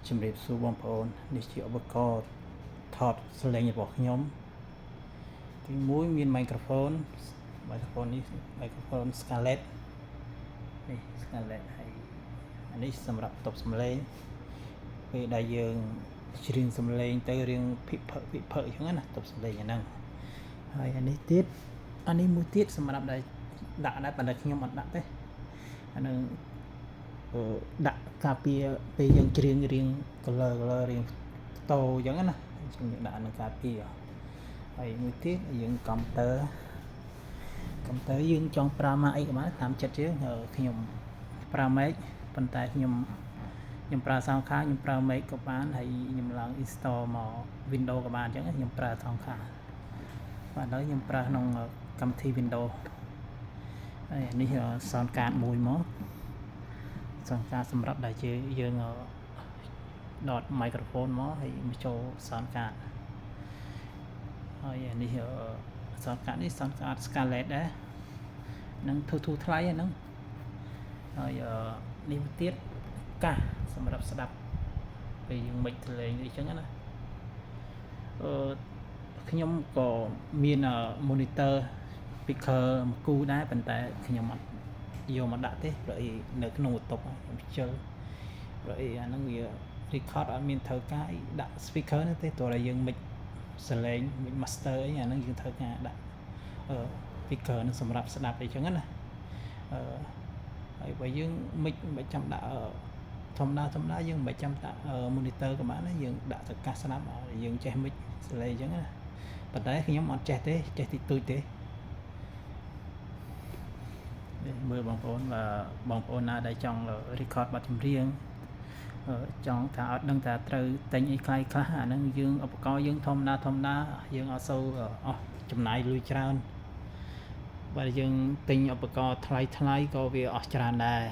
ជំរាបសួរបងប្អូននេះជាឧបករណ៍ថតសំឡេងរបស់ខ្ញុំទី1មាន microphone នេះ microphone Scarlett នេះ Scarlett ហើយអានេះសម្រាប់បន្ទប់សំឡេងពេលដែលយើងច្រៀងសំឡេងទៅរៀងភិកផឹកអញ្ចឹងណាបន្ទប់សំឡេងអាហ្នឹងហើយអានេះមួយទៀតសម្រាប់ដែលដាក់ដែរប៉ុន្តែខ្ញុំអត់ដាក់ទេអានឹងដាក់ការពារពេលយើងច្រៀងរៀង color រៀងតោអញ្ចឹងណាខ្ញុំដាក់នឹងការពារហើយមួយទៀតយើងកុំព្យូទ័រយើងចង់ប្រើម៉ាកអីក៏បានតាមចិត្តយើងខ្ញុំប្រើ Mac ប៉ុន្តែខ្ញុំប្រើសងខាខ្ញុំប្រើ Mac ក៏បានហើយខ្ញុំឡើង install មក Windows ក៏បានអញ្ចឹងខ្ញុំប្រើសងខាបាទហើយខ្ញុំប្រើក្នុងកម្មវិធី Windows ហើយនេះ sound card មួយមកsound card សម្រាប់ដែលយើងដក microphone មកហើយមកចូល sound card ហើយនេះ sound card នេះ sound card Scarlett ដែរនឹងធូរថ្លៃហ្នឹងហើយនេះទៀតកាសសម្រាប់ស្ដាប់ពេលយើងមិចទលេងអីចឹងណាខ្ញុំក៏មាន monitor speaker មួយគូដែរប៉ុន្តែខ្ញុំអត់យកមកដាក់ទេព្រោះនៅក្នុងបន្ទប់ខ្ញុំខ្ជិលព្រោះអាហ្នឹងវា record អត់មានត្រូវការដាក់ speaker នោះទេតើយើងមិចសលេងមិច master អីអាហ្នឹងយើងត្រូវការដាក់speaker នឹងសម្រាប់ស្ដាប់អីចឹងណាហើយបើយើងមិចមិនចាំដាក់ធម្មតាយើងមិនចាំដាក់ monitor ក៏បានដែរយើងដាក់ទៅកាសស្ដាប់យើងចេះមិចសលេងអញ្ចឹងណាប៉ុន្តែខ្ញុំអត់ចេះទេចេះតិចតួចទេមើលបងប្អូនណាដែលចង់ record បទចម្រៀងចង់ថាអត់ដឹងថាត្រូវទិញអីខ្លះអាហ្នឹងយើងឧបករណ៍យើងធម្មតាយើងអត់សូវអស់ចំណាយលុយច្រើនបើយើងទិញឧបករណ៍ថ្លៃក៏វាអស់ច្រើនដែរ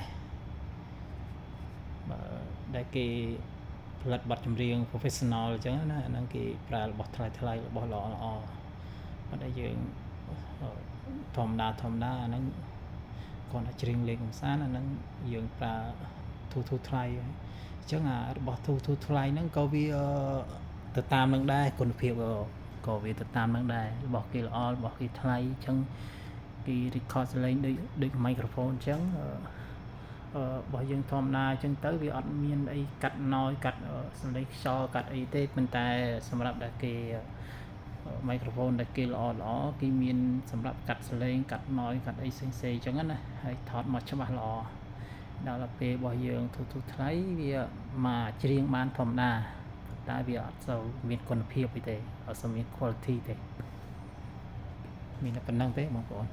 បើដែលគេផលិតបទចម្រៀង professional អញ្ចឹងណាអាហ្នឹងគេប្រើរបស់ថ្លៃរបស់ល្អបើដែលយើងធម្មតាអាហ្នឹងគាត់តែច្រៀងលេងកំសាន្តអាហ្នឹងយើងប្រើធូរថ្លៃអញ្ចឹងរបស់ធូរថ្លៃហ្នឹងក៏វាទៅតាមនឹងដែរគុណភាពក៏វាទៅតាមនឹងដែររបស់គេល្អរបស់គេថ្លៃអញ្ចឹងគេ record សលេងដូច microphone អញ្ចឹងរបស់យើងធម្មតាអញ្ចឹងទៅវាអត់មានអីកាត់ noise កាត់សលេងខ្យល់កាត់អីទេប៉ុន្តែសម្រាប់ដែលគេ microphone ដែលគេល្អគេមានសម្រាប់កាត់សលេងកាត់ noise កាត់អីផ្សេងអញ្ចឹងណាហើយថតមកច្បាស់ល្អដល់ពេលរបស់យើងធូរថ្លៃវាមកច្រៀងបានធម្មតាតែវាអត់សូវមានគុណភាពទេអត់សូវមាន quality ទេមានតែប៉ុណ្្នឹងទេបងប្អូន